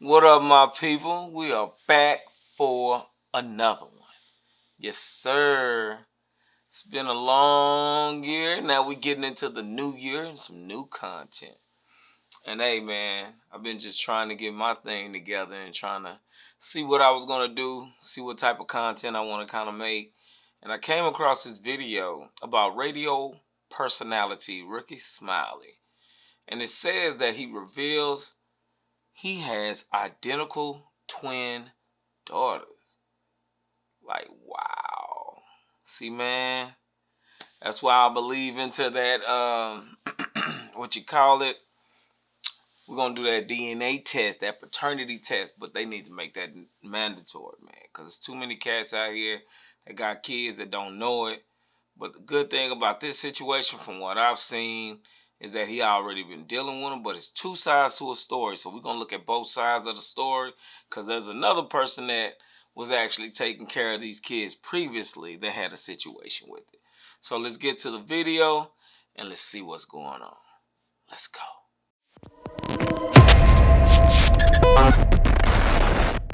What up, my people? We are back for another one. Yes, sir. It's been a long year. Now we're getting into the new year and some new content. And hey, man, I've been just trying to get my thing together and trying to see what I was going to do, see what type of content I want to kind of make. And I came across this video about radio personality Rickey Smiley. And it says that he reveals he has identical twin daughters. Like, wow. See, man, that's why I believe into that, what you call it? We're going to do that DNA test, that paternity test, but they need to make that mandatory, man, because there's too many cats out here that got kids that don't know it. But the good thing about this situation, from what I've seen, is that he already been dealing with them, but it's two sides to a story. So we're going to look at both sides of the story, because there's another person that was actually taking care of these kids previously that had a situation with it. So let's get to the video and let's see what's going on. Let's go.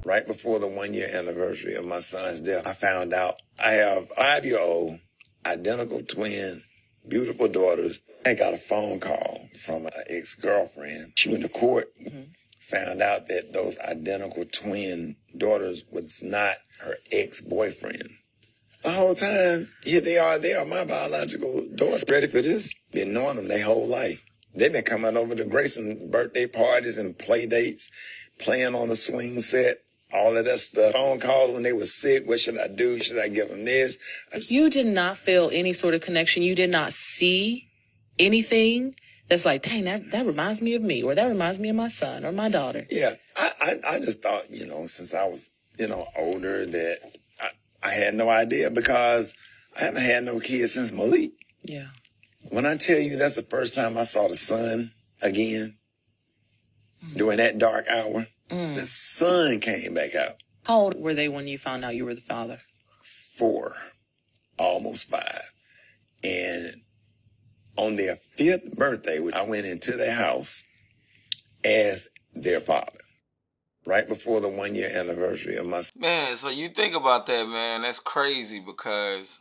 Right before the 1-year anniversary of my son's death, I found out I have 5-year-old, identical twin, beautiful daughters. I got a phone call from an ex-girlfriend. She went to court, found out that those identical twin daughters was not her ex-boyfriend. The whole time, here they are my biological daughter. Ready for this? Been knowing them their whole life. They've been coming over to Grayson's birthday parties and play dates, playing on the swing set, all of that stuff. Phone calls when they were sick. What should I do? Should I give them this? You did not feel any sort of connection. You did not see anything that's like, dang, that reminds me of me, or that reminds me of my son or my daughter. Yeah, I just thought, since I was, older, that I had no idea, because I haven't had no kids since Malik. Yeah. When I tell you that's the first time I saw the sun again, during that dark hour, the sun came back out. How old were they when you found out you were the father? 4, almost 5. And on their 5th birthday, I went into their house as their father. Right before the 1-year anniversary of my son. Man, so you think about that, man. That's crazy, because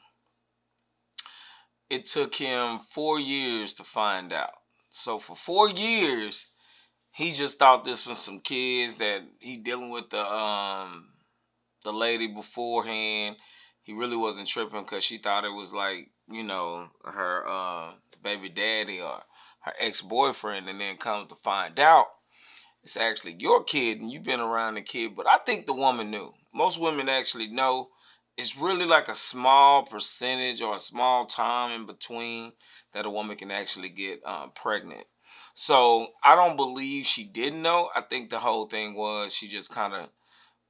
it took him 4 years to find out. So for 4 years, he just thought this was some kids that he dealing with the lady beforehand. He really wasn't tripping, because she thought it was like, her baby daddy or her ex-boyfriend, and then come to find out it's actually your kid and you've been around the kid. But I think the woman knew. Most women actually know. It's really like a small percentage or a small time in between that a woman can actually get pregnant. So I don't believe she didn't know. I think the whole thing was she just kind of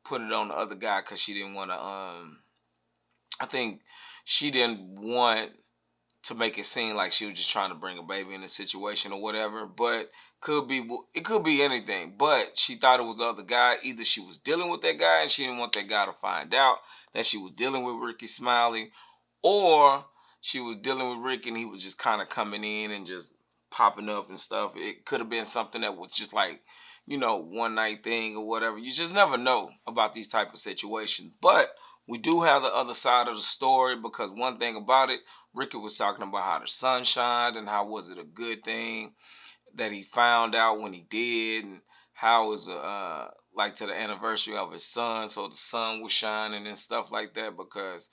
put it on the other guy because she didn't want to. I think she didn't want to make it seem like she was just trying to bring a baby in a situation or whatever. But it could be anything. But she thought it was the other guy. Either she was dealing with that guy and she didn't want that guy to find out that she was dealing with Rickey Smiley, or she was dealing with Rick and he was just kind of coming in and just popping up and stuff. It could have been something that was just like, one night thing or whatever. You just never know about these type of situations. But we do have the other side of the story, because one thing about it, Rickey was talking about how the sun shined and how was it a good thing that he found out when he did, and how it was like to the anniversary of his son, so the sun was shining and stuff like that, because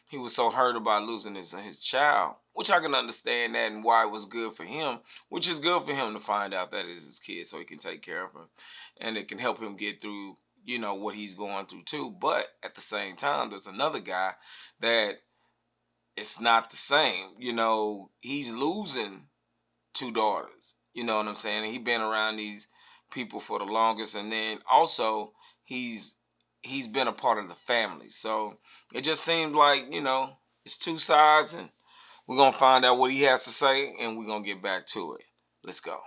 he was so hurt about losing his child, which I can understand that, and why it was good for him, which is good for him to find out that it's his kid so he can take care of him, and it can help him get through, what he's going through too. But at the same time, there's another guy that it's not the same. He's losing 2 daughters. You know what I'm saying? And he's been around these people for the longest, and then also he's been a part of the family. So it just seems like, it's two sides, and we're going to find out what he has to say, and we're going to get back to it. Let's go.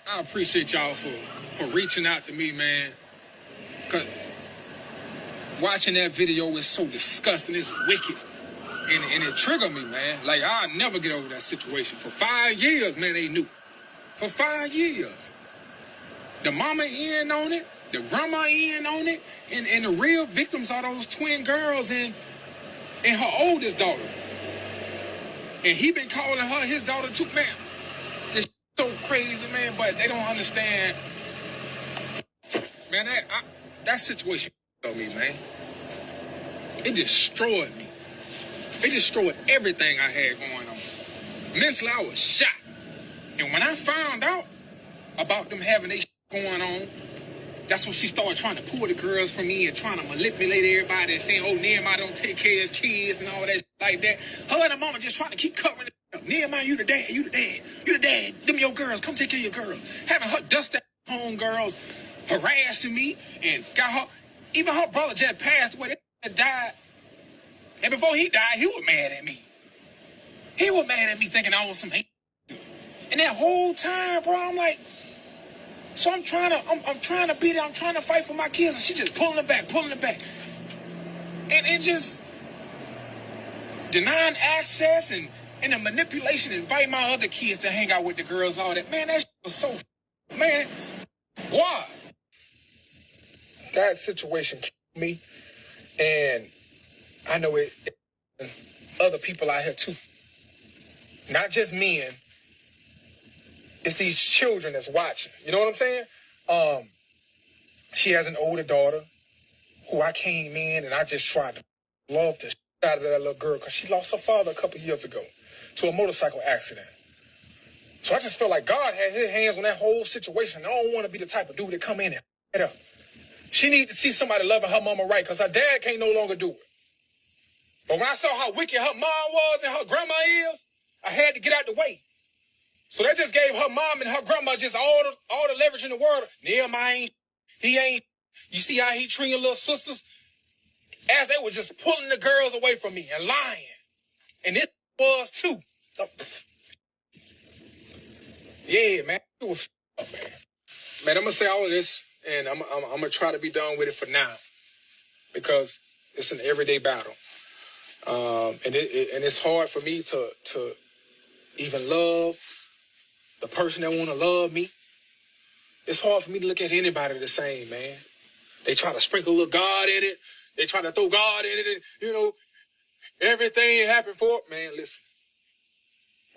I appreciate y'all for reaching out to me, man. Cause watching that video is so disgusting. It's wicked. And it triggered me, man. Like, I'll never get over that situation. For 5 years, man, they knew. For 5 years. The mama in on it, the grandma in on it, and the real victims are those twin girls and her oldest daughter. And he been calling her his daughter too, man. It's so crazy, man, but they don't understand. Man, that situation on me, man. It destroyed me. It destroyed everything I had going on. Mentally, I was shot. And when I found out about them having their going on, that's when she started trying to pull the girls from me and trying to manipulate everybody and saying, oh, Nehemiah don't take care of his kids and all that shit like that. Her and the mama just trying to keep covering it up. Nehemiah, you the dad, you the dad, you the dad. Them your girls, come take care of your girls. Having her dust that home girls, harassing me, and got her, even her brother just passed away, that died. And before he died, he was mad at me. He was mad at me thinking I was some hate. And that whole time, bro, I'm like, so I'm trying to be there, I'm trying to fight for my kids, and she just pulling it back. And it just denying access and the manipulation, invite my other kids to hang out with the girls, all that. Man, that shit was so, man, why? That situation killed me, and I know it other people out here too. Not just men. It's these children that's watching. You know what I'm saying? She has an older daughter who I came in and I just tried to love the shit out of that little girl because she lost her father a couple years ago to a motorcycle accident. So I just felt like God had his hands on that whole situation. I don't want to be the type of dude that come in and it up. She needs to see somebody loving her mama right because her dad can't no longer do it. But when I saw how wicked her mom was and her grandma is, I had to get out the way. So that just gave her mom and her grandma just all the leverage in the world. Nehemiah ain't. You see how he treating little sisters? As they were just pulling the girls away from me and lying. And it was too. Yeah, man. It was up, man. Man, I'm going to say all of this, and I'm going to try to be done with it for now. Because it's an everyday battle. And it's hard for me to even love the person that want to love me. It's hard for me to look at anybody the same, man. They try to sprinkle a little God in it. They try to throw God in it. And, you know, everything happened for it. Man, listen.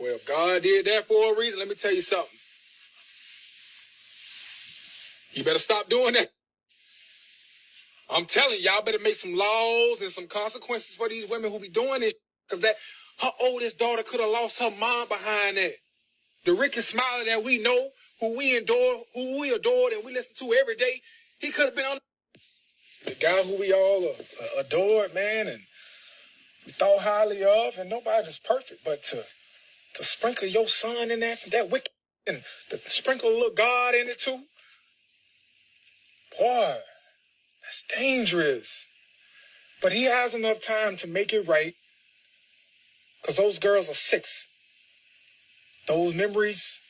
Well, if God did that for a reason, let me tell you something. You better stop doing that. I'm telling y'all better make some laws and some consequences for these women who be doing this. Because her oldest daughter could have lost her mom behind that. The Rickey Smiley that we know, who we adored, and we listen to every day, he could have been on the guy who we all adored, man, and we thought highly of, and nobody's perfect, but to sprinkle your son in that wicked, and to sprinkle a little God in it too, boy, that's dangerous. But he has enough time to make it right, because those girls are 6. Those memories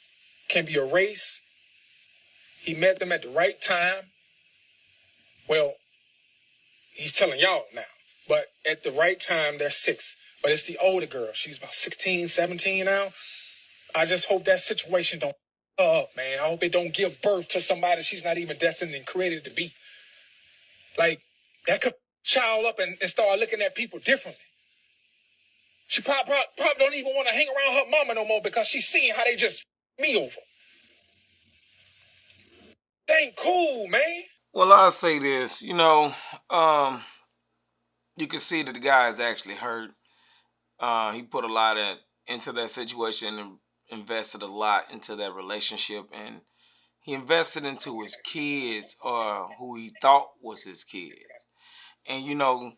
can be erased. He met them at the right time. Well, he's telling y'all now. But at the right time, they're 6. But it's the older girl. She's about 16, 17 now. I just hope that situation don't up, man. I hope it don't give birth to somebody she's not even destined and created to be. Like, that could child up and start looking at people differently. She probably don't even want to hang around her mama no more because she's seeing how they just me over. That ain't cool, man. Well, I'll say this, you know, you can see that the guy is actually hurt. He put a lot into that situation and invested a lot into that relationship, and he invested into his kids, or who he thought was his kids. And, you know,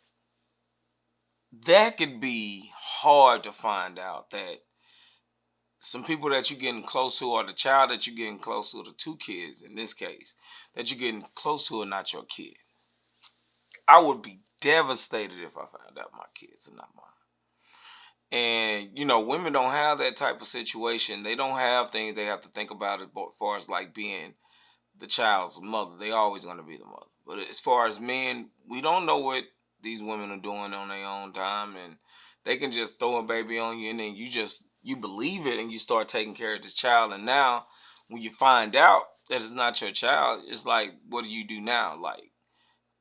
that could be hard to find out, that some people that you're getting close to, or the child that you're getting close to, the 2 kids in this case, that you're getting close to are not your kids. I would be devastated if I found out my kids are not mine. And, you know, women don't have that type of situation. They don't have things they have to think about as far as like being the child's mother. They always going to be the mother. But as far as men, we don't know what these women are doing on their own time, and they can just throw a baby on you, and then you believe it, and you start taking care of this child. And now when you find out that is not your child, it's like, what do you do now? Like,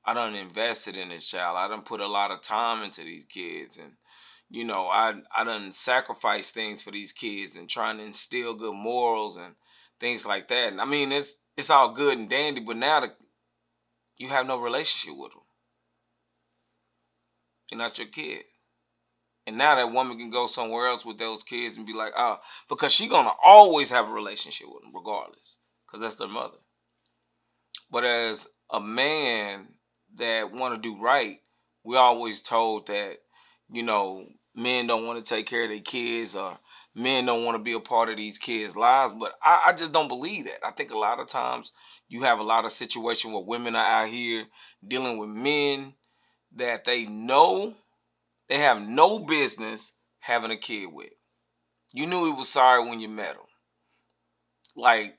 I done invested in this child. I done put a lot of time into these kids, and I done sacrificed things for these kids and trying to instill good morals and things like that. And I mean, it's all good and dandy, but now you have no relationship with them. They're not your kids. And now that woman can go somewhere else with those kids and be like, oh, because she gonna always have a relationship with them regardless, because that's their mother. But as a man that want to do right, we always told that, men don't want to take care of their kids, or men don't want to be a part of these kids' lives. But I just don't believe that. I think a lot of times you have a lot of situations where women are out here dealing with men that they know they have no business having a kid with. You knew he was sorry when you met him. Like,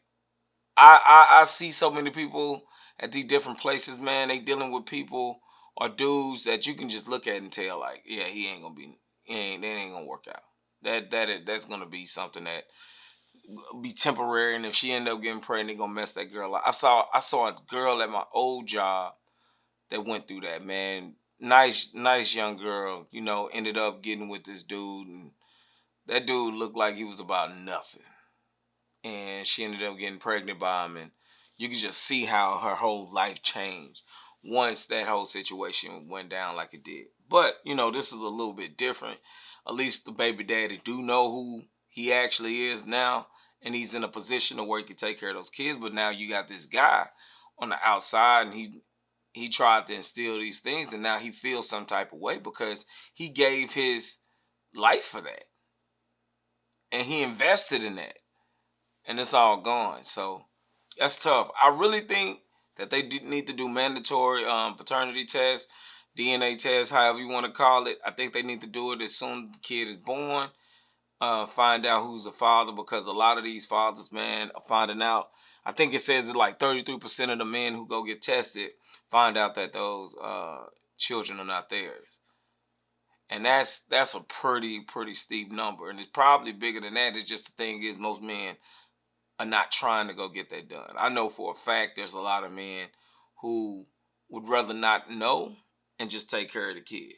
I see so many people at these different places, man. They dealing with people or dudes that you can just look at and tell, like, yeah, that ain't gonna work out. That's gonna be something that be temporary, and if she end up getting pregnant, gonna mess that girl up. I saw a girl at my old job that went through that, man. Nice young girl, ended up getting with this dude, and that dude looked like he was about nothing. And she ended up getting pregnant by him, and you can just see how her whole life changed once that whole situation went down like it did. But this is a little bit different. At least the baby daddy do know who he actually is now, and he's in a position to where he can take care of those kids. But now you got this guy on the outside, and he tried to instill these things, and now he feels some type of way because he gave his life for that, and he invested in that, and it's all gone. So that's tough. I really think that they need to do mandatory paternity tests, DNA tests, however you want to call it. I think they need to do it as soon as the kid is born. Find out who's the father, because a lot of these fathers, man, are finding out. I think it says that like 33% of the men who go get tested find out that those children are not theirs. And that's a pretty steep number. And it's probably bigger than that. It's just the thing is, most men are not trying to go get that done. I know for a fact there's a lot of men who would rather not know and just take care of the kid,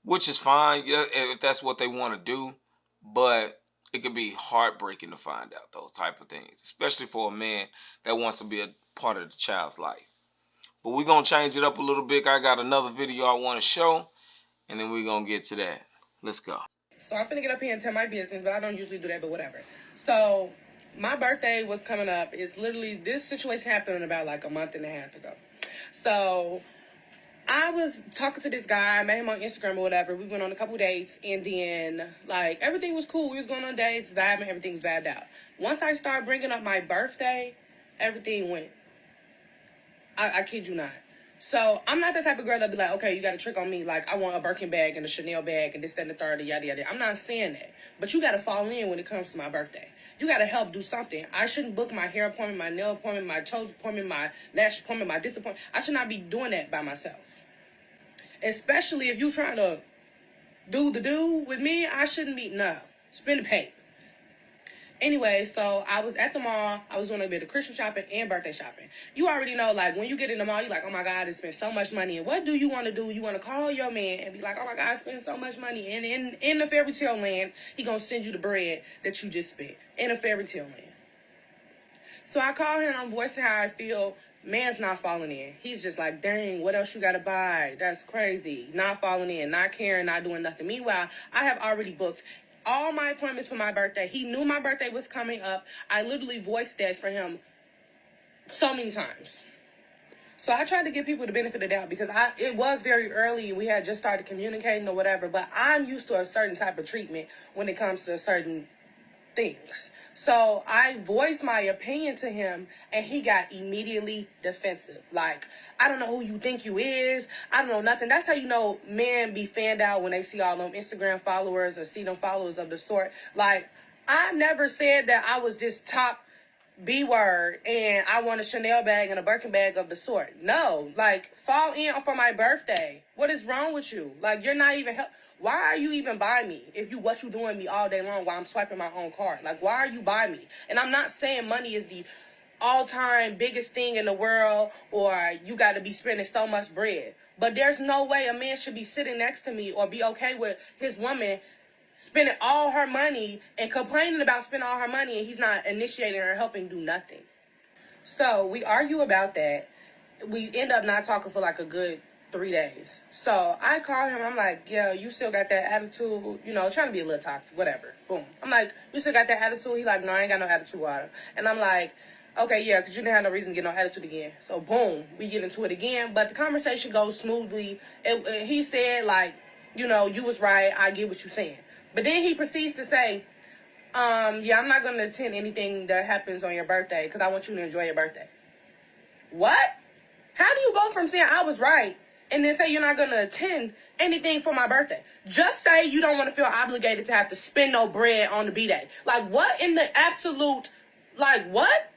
which is fine if that's what they want to do. But it could be heartbreaking to find out those type of things, especially for a man that wants to be a part of the child's life. But we're going to change it up a little bit. I got another video I want to show, and then we're going to get to that. Let's go. So I'm finna get up here and tell my business, but I don't usually do that, but whatever. So my birthday was coming up. It's literally, this situation happened about like a month and a half ago. So I was talking to this guy. I met him on Instagram or whatever. We went on a couple dates, and then like everything was cool. We was going on dates, vibing, everything was vibed out. Once I started bringing up my birthday, everything went. I kid you not. So I'm not the type of girl that be like, okay, you got to trick on me. Like, I want a Birkin bag and a Chanel bag and this, that, and the third, and yada, yada. I'm not saying that. But you got to fall in when it comes to my birthday. You got to help do something. I shouldn't book my hair appointment, my nail appointment, my toes appointment, my lash appointment, my this appointment. I should not be doing that by myself. Especially if you trying to do the do with me, I shouldn't be, no. Spend the pay. Anyway, so I was at the mall. I was doing a bit of Christmas shopping and birthday shopping. You already know, like, when you get in the mall, you're like, oh, my God, I spent so much money. And what do? You want to call your man and be like, oh, my God, I spent so much money. And in the fairy tale land, he going to send you the bread that you just spent in a fairy tale land. So I call him. I'm voicing how I feel. Man's not falling in. He's just like, dang, what else you got to buy? That's crazy. Not falling in, not caring, not doing nothing. Meanwhile, I have already booked all my appointments for my birthday. He knew my birthday was coming up. I literally voiced that for him so many times. So I tried to give people the benefit of the doubt because it was very early. We had just started communicating or whatever, but I'm used to a certain type of treatment when it comes to certain things. So I voiced my opinion to him, and he got immediately defensive. Like, I don't know who you think you is. I don't know nothing. That's how you know men be fanned out when they see all them Instagram followers or see them followers of the sort. Like, I never said that I was this top B word and I want a Chanel bag and a Birkin bag of the sort. No, like, fall in for my birthday. What is wrong with you? Like, you're not even why are you even by me if what you doing me all day long while I'm swiping my own card? Like, why are you by me? And I'm not saying money is the all-time biggest thing in the world, or you got to be spending so much bread. But there's no way a man should be sitting next to me or be okay with his woman spending all her money and complaining about spending all her money, and he's not initiating or helping do nothing. So we argue about that. We end up not talking for like a good 3 days. So I call him. I'm like, yo, you still got that attitude? You know, trying to be a little toxic, whatever. Boom. I'm like, you still got that attitude? He like, no, I ain't got no attitude, Water. And I'm like, okay, yeah, because you didn't have no reason to get no attitude again. So boom, we get into it again. But the conversation goes smoothly. He said, like, you know, you was right. I get what you're saying. But then he proceeds to say, yeah, I'm not going to attend anything that happens on your birthday because I want you to enjoy your birthday. What? How do you go from saying I was right and then say you're not going to attend anything for my birthday? Just say you don't want to feel obligated to have to spend no bread on the B-Day. Like, what in the absolute, like, what?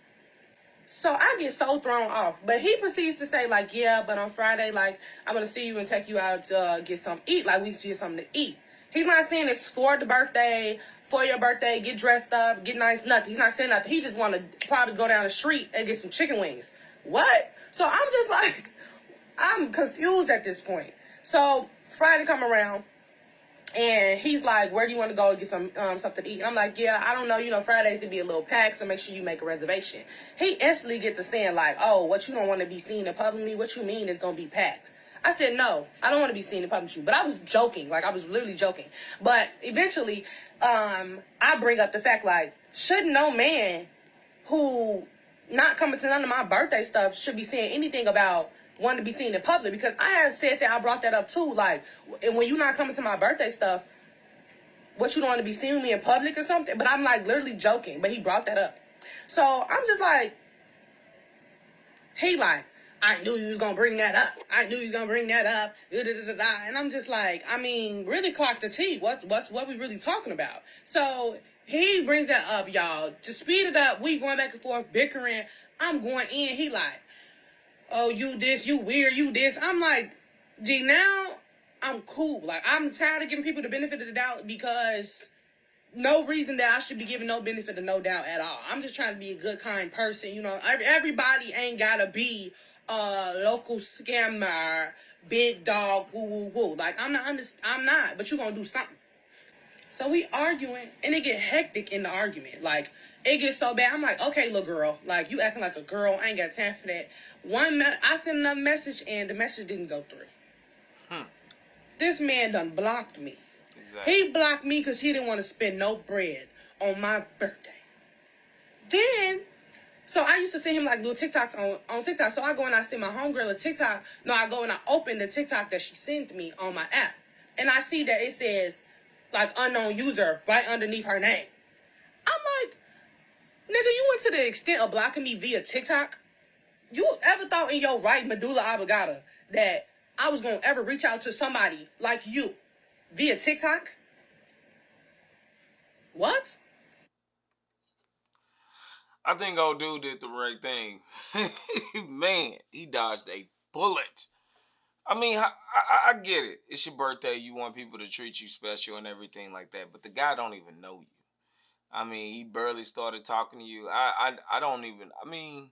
So I get so thrown off. But he proceeds to say, like, yeah, but on Friday, like, I'm going to see you and take you out to get something to eat. Like, we should get something to eat. He's not saying it's for the birthday, for your birthday, get dressed up, get nice, nothing. He's not saying nothing. He just want to probably go down the street and get some chicken wings. What? So I'm just like, I'm confused at this point. So Friday come around, and he's like, where do you want to go get some something to eat? And I'm like, yeah, I don't know. You know, Fridays to be a little packed, so make sure you make a reservation. He instantly gets to saying, like, oh, what you don't want to be seen in publicly? What you mean is going to be packed? I said, no, I don't want to be seen in public with you. But I was joking. Like, I was literally joking. But eventually, I bring up the fact, like, shouldn't no man who not coming to none of my birthday stuff should be saying anything about wanting to be seen in public? Because I have said that, I brought that up too. Like, and when you're not coming to my birthday stuff, what, you don't want to be seeing me in public or something? But I'm like literally joking. But he brought that up. So I'm just like, he like, I knew you was going to bring that up. I knew you was going to bring that up. And I'm just like, I mean, really clock the T. What we really talking about? So he brings that up, y'all. To speed it up, we going back and forth, bickering. I'm going in. He like, oh, you this, you weird, you this. I'm like, gee, now I'm cool. Like, I'm tired of giving people the benefit of the doubt because no reason that I should be given no benefit of no doubt at all. I'm just trying to be a good, kind person. You know, everybody ain't got to be a local scammer, big dog, woo, woo, woo. Like, I'm not, but you going to do something. So we arguing, and it get hectic in the argument. Like, it gets so bad. I'm like, okay, little girl. Like, you acting like a girl. I ain't got time for that. I sent another message, and the message didn't go through. This man done blocked me. Exactly. He blocked me because he didn't want to spend no bread on my birthday. Then, so I used to send him, like, little TikToks on TikTok. So I go and I send my homegirl a TikTok. No, I go and I open the TikTok that she sent me on my app. And I see that it says, like, unknown user right underneath her name. I'm like, nigga, you went to the extent of blocking me via TikTok? You ever thought in your right medulla oblongata that I was going to ever reach out to somebody like you via TikTok? What? I think old dude did the right thing. Man, he dodged a bullet. I mean, I get it. It's your birthday. You want people to treat you special and everything like that. But the guy don't even know you. I mean, he barely started talking to you. I don't even, I mean,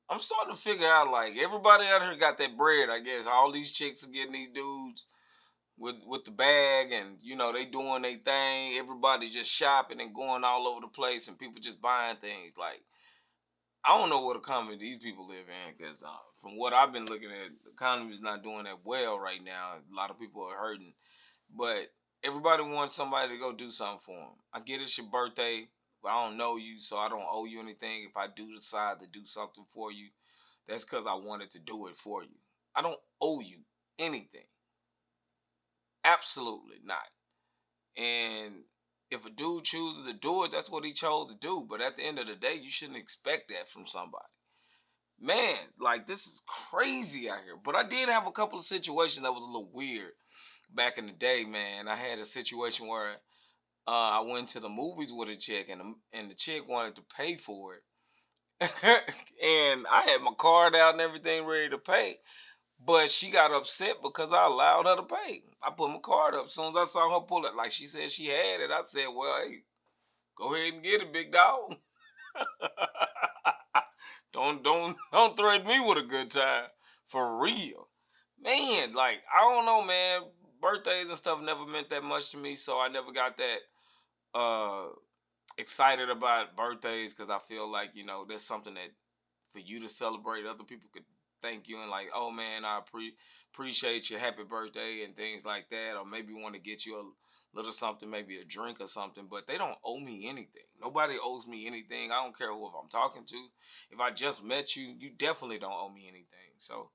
I'm starting to figure out, like, everybody out here got that bread, I guess. All these chicks are getting these dudes with the bag, and, you know, they doing their thing. Everybody just shopping and going all over the place, and people just buying things. Like, I don't know what economy these people live in, because from what I've been looking at, the economy is not doing that well right now. A lot of people are hurting. But everybody wants somebody to go do something for them. I get it's your birthday, but I don't know you, so I don't owe you anything. If I do decide to do something for you, that's because I wanted to do it for you. I don't owe you anything. Absolutely not. And if a dude chooses to do it, that's what he chose to do. But at the end of the day, you shouldn't expect that from somebody. Man, like, this is crazy out here. But I did have a couple of situations that was a little weird back in the day, man. I had a situation where I went to the movies with a chick, and the chick wanted to pay for it. And I had my card out and everything ready to pay. But she got upset because I allowed her to pay. I put my card up. As soon as I saw her pull it, like she said she had it, I said, well, hey, go ahead and get it, big dog. Don't threaten me with a good time. For real. Man, like, I don't know, man. Birthdays and stuff never meant that much to me, so I never got that uh excited about birthdays because I feel like, there's something that for you to celebrate, other people could thank you and like, oh man, I appreciate your happy birthday and things like that, or maybe want to get you a little something, maybe a drink or something, but they don't owe me anything. Nobody owes me anything. I don't care who I'm talking to. If I just met you, you definitely don't owe me anything. So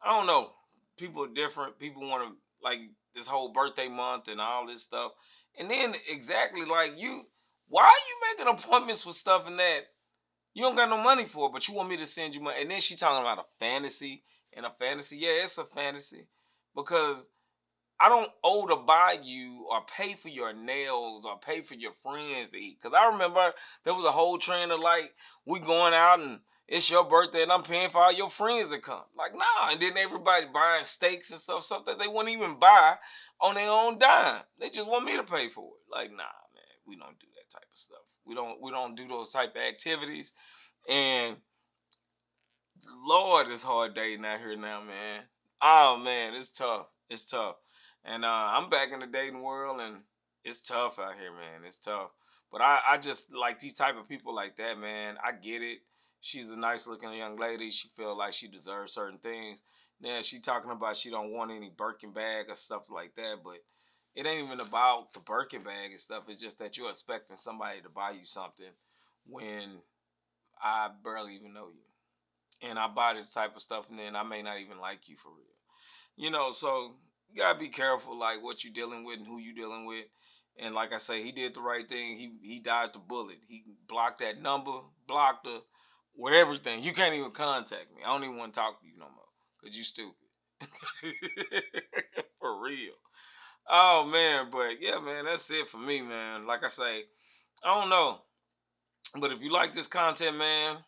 I don't know. People are different. People want to like this whole birthday month and all this stuff. And then exactly like you, why are you making appointments for stuff and that you don't got no money for it, but you want me to send you money? And then she talking about a fantasy and a fantasy. Yeah, it's a fantasy because I don't owe to buy you or pay for your nails or pay for your friends to eat. Cause I remember there was a whole trend of like we going out and it's your birthday and I'm paying for all your friends to come. Like nah, and then everybody buying steaks and stuff that they wouldn't even buy on their own dime. They just want me to pay for it. Like nah, man, we don't do that type of stuff. We don't do those type of activities. And Lord, it's hard dating out here now, man. Oh man, it's tough. It's tough. And I'm back in the dating world, and it's tough out here, man. It's tough. But I just like these type of people like that, man. I get it. She's a nice looking young lady. She feel like she deserves certain things. Now she talking about she don't want any Birkin bag or stuff like that, but it ain't even about the Birkin bag and stuff. It's just that you're expecting somebody to buy you something when I barely even know you. And I buy this type of stuff, and then I may not even like you for real. So you gotta be careful, like what you dealing with and who you dealing with. And like I say, he did the right thing. He dodged the bullet. He blocked that number, blocked her with everything. You can't even contact me. I don't even want to talk to you no more because you stupid. For real. Oh man, but yeah, man, that's it for me, man. Like I say, I don't know. But if you like this content, man,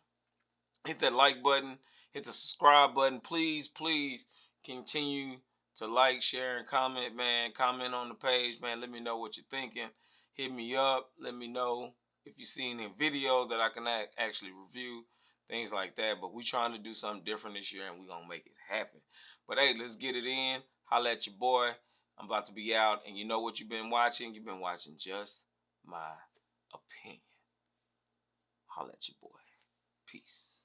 hit that like button, hit the subscribe button. Please, please continue to like, share, and comment, man. Comment on the page, man. Let me know what you're thinking. Hit me up. Let me know if you see any videos that I can actually review, things like that. But we trying to do something different this year, and we're going to make it happen. But hey, let's get it in. Holla at your boy. I'm about to be out, and you know what you've been watching? You've been watching Just My Opinion. Holla at your boy. Peace.